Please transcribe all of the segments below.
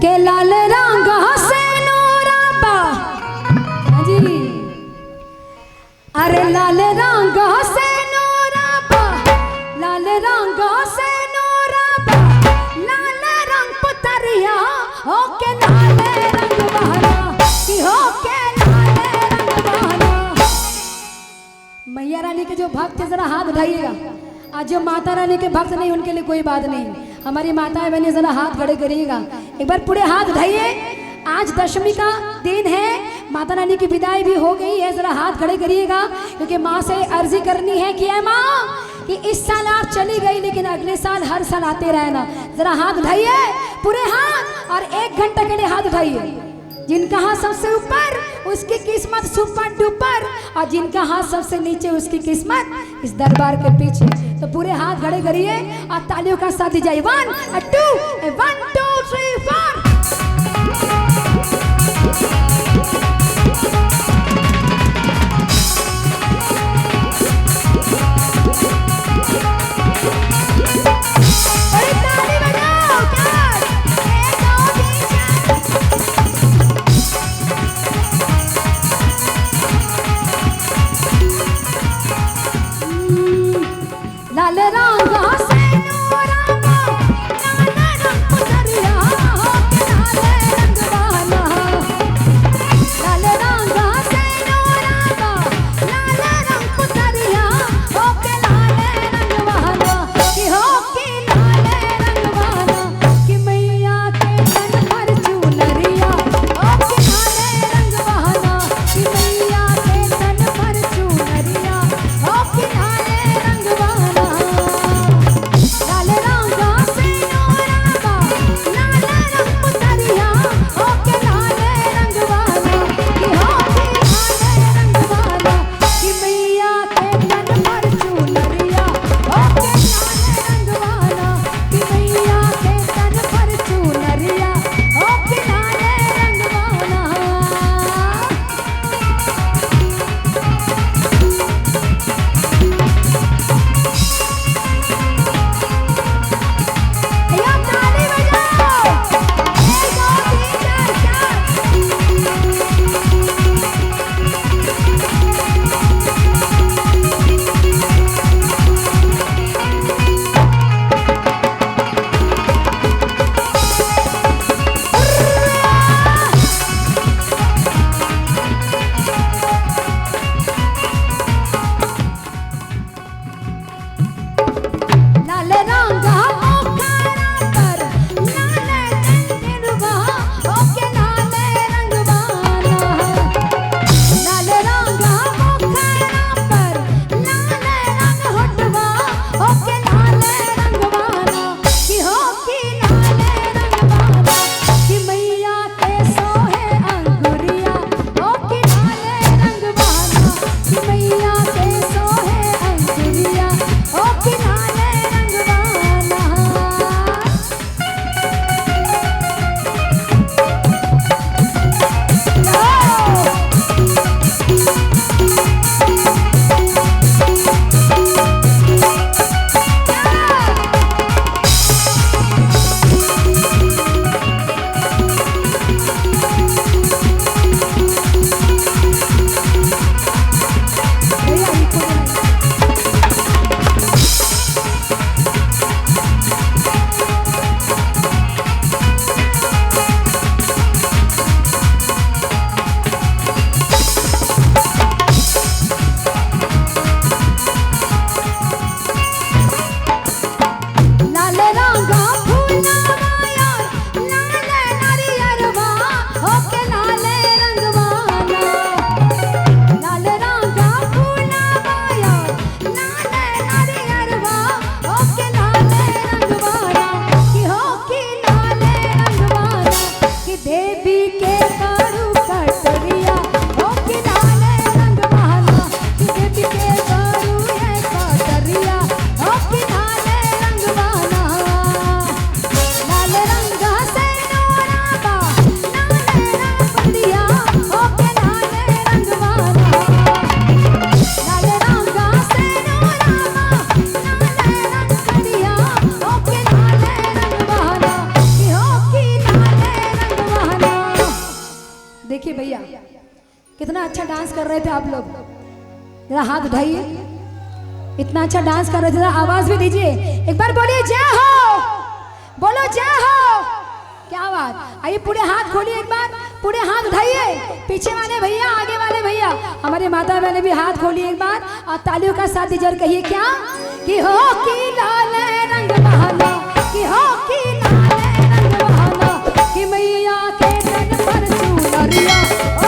के लाल रंग से नूराबा जी, अरे लाल रंग से नूराबा, लाल रंग से नूराबा, लाल रंग पुतरिया हो के लाल रंग बहना कि हो के लाल रंग बहना। मैया रानी के जो भक्त जरा हाथ उठाइएगा। आज जो माता रानी के भक्त नहीं उनके लिए कोई बात नहीं, हमारी माताएं बहनें जरा हाथ खड़े करिएगा, एक बार पूरे हाथ उठाइए। आज दशमी का दिन है, माता रानी की विदाई भी हो गई है, जरा हाथ खड़े करिएगा क्योंकि माँ से अर्जी करनी है कि है माँ कि इस साल आप चली गई लेकिन अगले साल हर साल आते रहना। जरा हाथ उठाइए पूरे हाथ और 1 घंटा के लिए हाथ उठाइए। जिनका हाथ सबसे ऊपर उसकी किस्मत सुपर डुपर, और जिनका हाथ सबसे नीचे उसकी किस्मत इस दरबार के पीछे। तो पूरे हाथ खड़े करिए और तालियों का साथ दीजिए। 1 2 1 2 3 4। लाल रंग से नूराबा, लाल रंग पुतरिया हो के लाल रंग बहना। लाल रंग से नूराबा, लाल रंग पुतरिया हो के लाल रंग बहना कि हो के लाल रंग बहना कि मैया के तन पर चुनरिया हो के लाल रंग बहना कि मैया के तन पर चुनरिया हो के लाल रंग बहना। कर रहे थे आप लोग? जरा हाथ उठाइए। इतना अच्छा डांस कर रहे थे, जरा आवाज भी दीजिए। एक बार बोलिए जय हो, बोलो जय हो। क्या बात। आइए पूरे हाथ खोलिए एक बार, पूरे हाथ उठाइए। पीछे वाले भैया, आगे वाले भैया, हमारे माता बहने भी हाथ खोलिए एक बार और तालियों का साथ दीजिए। कहिए क्या कि हो की लाल रंग बहाना, कि हो की लाल रंग बहाना, कि मैया के तन पर चुनरिया, ओ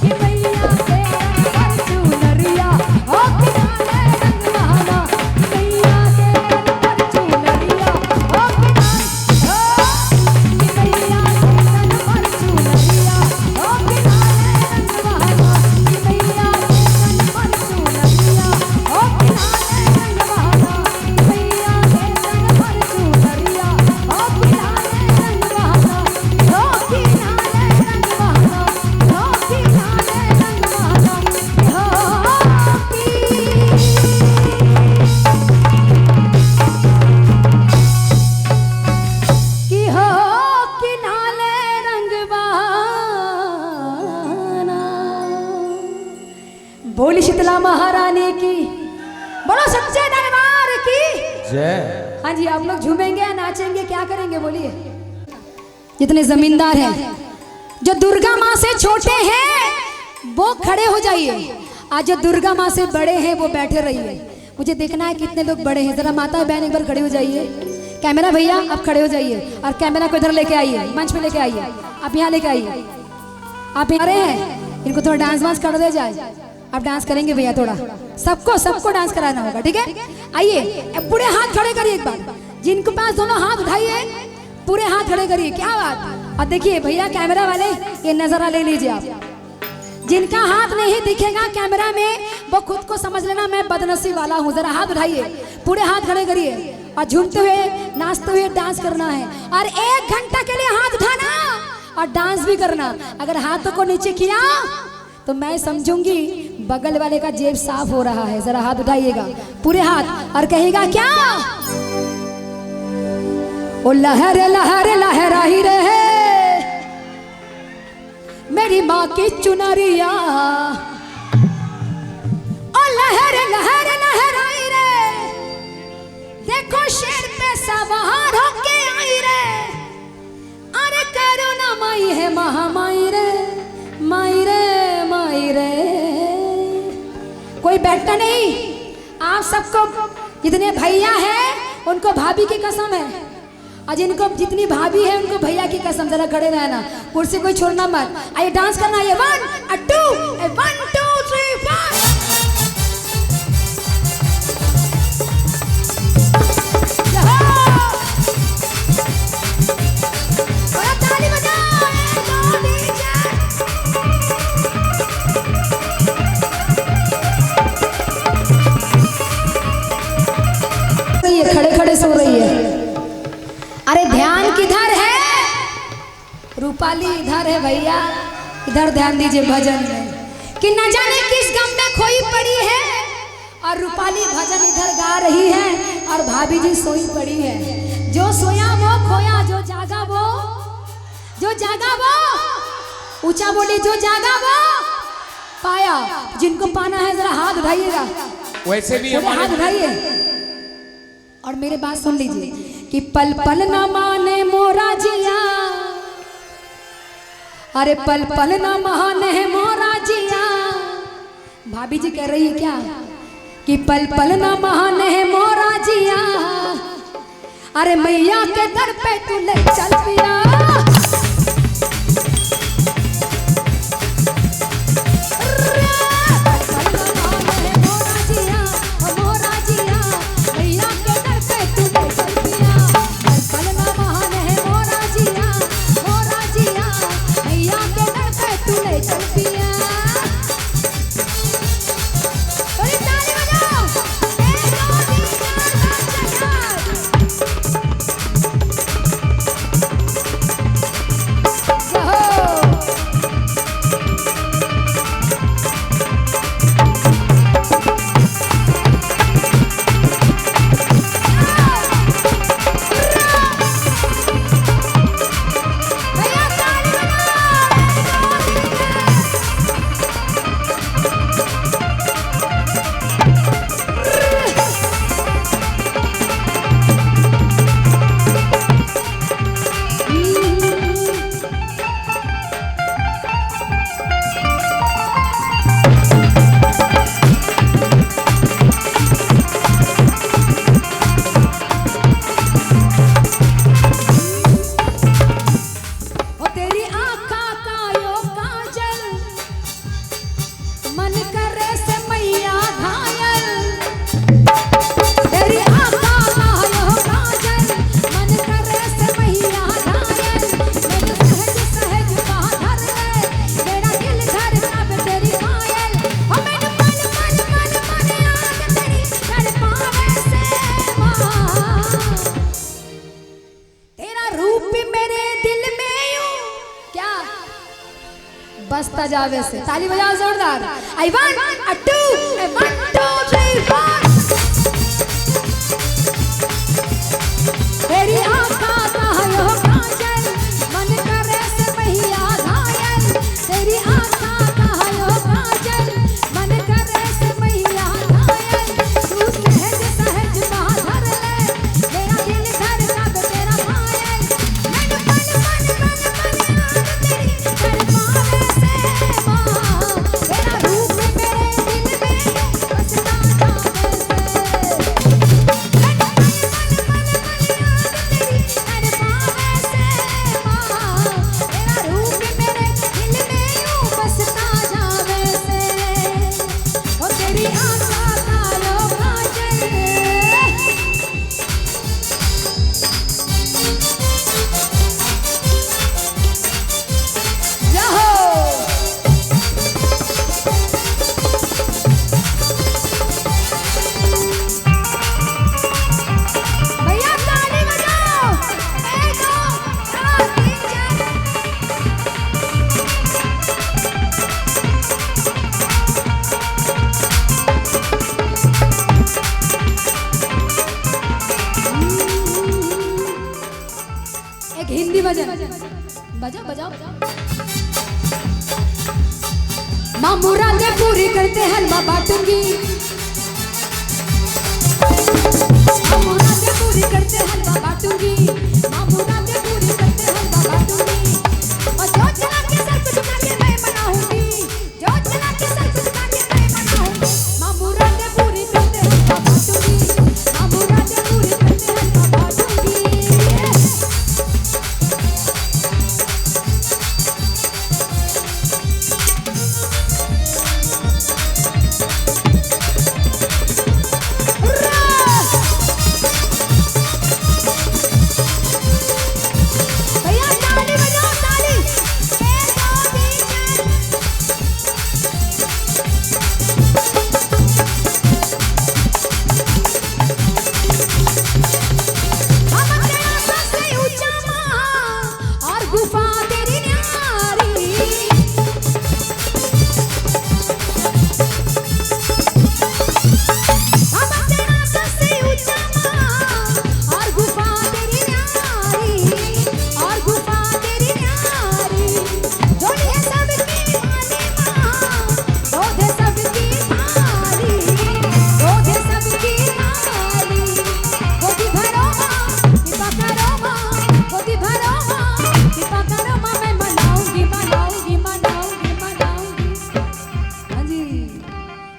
कि मैया के तन पर चुनरिया, ओ कि लाल रंग बहाना, मैया के तन पर चुनरिया, ओ कि मैया के तन पर चुनरिया, ओ कि लाल रंग बहाना, कि मैया के तन पर चुनरिया, ओ कि लाल रंग बहाना, मैया के तन पर चुनरिया, ओ कि लाल रंग बहाना, ओ कि लाल रंग बहाना, ओ कि लाल रंग बहाना, कि हो कि लाल रंग बहाना। बोली शीतला महारानी की, बोलो सच्चे दरबार की जय। हाँ जी, आप लोग झूमेंगे, नाचेंगे, क्या करेंगे बोलिए? जितने जमींदार हैं, जो दुर्गा माँ से छोटे हैं वो खड़े हो जाइए, आज जो दुर्गा माँ से बड़े हैं वो बैठे रहिए। मुझे देखना है कितने लोग बड़े हैं। जरा माता बहन एक बार खड़े हो जाइए। कैमरा भैया आप खड़े हो जाइए और कैमरा को इधर लेके आइए, मंच पे लेके आइए। आप यहाँ लेके आइए। आप यहाँ रहे हैं, इनको थोड़ा डांस वांस कर दे जाए। आप डांस करेंगे भैया, थोड़ा सबको डांस कराना होगा, ठीक है? आइए पूरे हाथ खड़े करिए एक बार। जिनके पास दोनों हाथ उठाइए, पूरे हाथ खड़े करिए। क्या बात। और देखिए भैया कैमरा वाले, ये नजरा ले लीजिए आप। जिनका हाथ नहीं दिखेगा कैमरा में वो खुद को समझ लेना मैं बदनसीब वाला हूँ। जरा हाथ उठाइए, पूरे हाथ खड़े करिए और झूमते हुए नाचते हुए डांस करना है। और 1 घंटा के लिए हाथ उठाना और डांस भी करना। अगर हाथों को नीचे किया तो मैं समझूंगी बगल वाले का जेब साफ हो रहा है। जरा हाथ उठाइएगा पूरे हाथ और कहेगा क्या, ओ लहर लहर लहराई रहे मेरी माँ की चुनरिया, ओ लहर लहर लहराई रे, देखो शेर पे सवार होके आई रे, अरे करुणा माई है महामाई रे, माई रे माई रे। कोई बैठता नहीं। आप सबको जितने भैया हैं उनको भाभी की कसम है, और जिनको जितनी भाभी है उनको भैया की कसम। जरा खड़े रहना, कुर्सी कोई छोड़ना मत। आइए डांस करना। ये 1 2 1 2 3 4। ताली बजाओ, ये खड़े खड़े सो रही है। अरे ध्यान किधर है? रूपाली इधर है भैया, इधर ध्यान दीजिए भजन में। कि न जाने किस गम में खोई पड़ी है और रूपाली भजन इधर गा रही है और भाभी जी सोई पड़ी है। जो सोया वो खोया, जो जागा वो, जो जागा वो, ऊंचा बोली, जो जागा वो पाया। जिनको पाना है जरा हाथ उठाइएगा। वैसे भी हाथ उठाइए और मेरे बात सुन लीजिए कि पल पल न माने मोरा जिया, अरे पल पल न माने मोरा जिया। भाभी जी कह रही है क्या कि पल पल न माने मोरा जिया, अरे मैया के दर पे तू ले चल पिया। बसता जावे से। ताली बजाओ जोरदार। I 1 a 2 a 1 2 3 4। तेरी आँखों का यो काजल मन करे से मैया घायल। तेरी आँखों का यो काजल मन करे से मैया घायल। तू सहज सहज बाहर ले मेरा दिल धड़का तेरा पायल। मन मन मन मन मन याद तेरी तड़पावे से माँ। तेरा रूप मेरे दिल में बसता जावे से। हिंदी भजन बजाओ बजाओ। माँ मुरादें पूरी करते हलवा बांटूंगी। माँ मुरादें पूरी करते हलवा बांटूंगी। माँ मुरादें पूरी करते हलवा बांटूंगी। और जो चला के सर को झुका के मैं मनाऊंगी। जो चला के सर को झुका के मैं मनाऊंगी। माँ मुरादें पूरी करते हलवा बांटूंगी। माँ मुरादें पूरी करते हलवा बांटूंगी।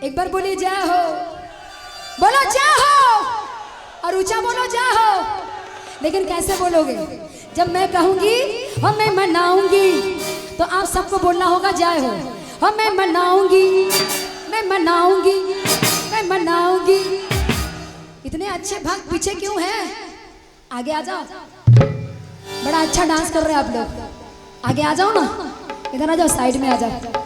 एक बार बोलिए जय हो। बोलो जय हो और ऊंचा बोलो जय हो। लेकिन कैसे बोलोगे? जब मैं कहूंगी और मैं मनाऊंगी तो आप सबको बोलना होगा जय हो। और मैं मनाऊंगी मैं मनाऊंगी मैं मनाऊंगी। इतने अच्छे भक्त पीछे क्यों हैं? आगे आ जाओ। बड़ा अच्छा डांस कर रहे हैं आप लोग। आगे आ जाओ ना, इधर आ जाओ, साइड में आ जाओ।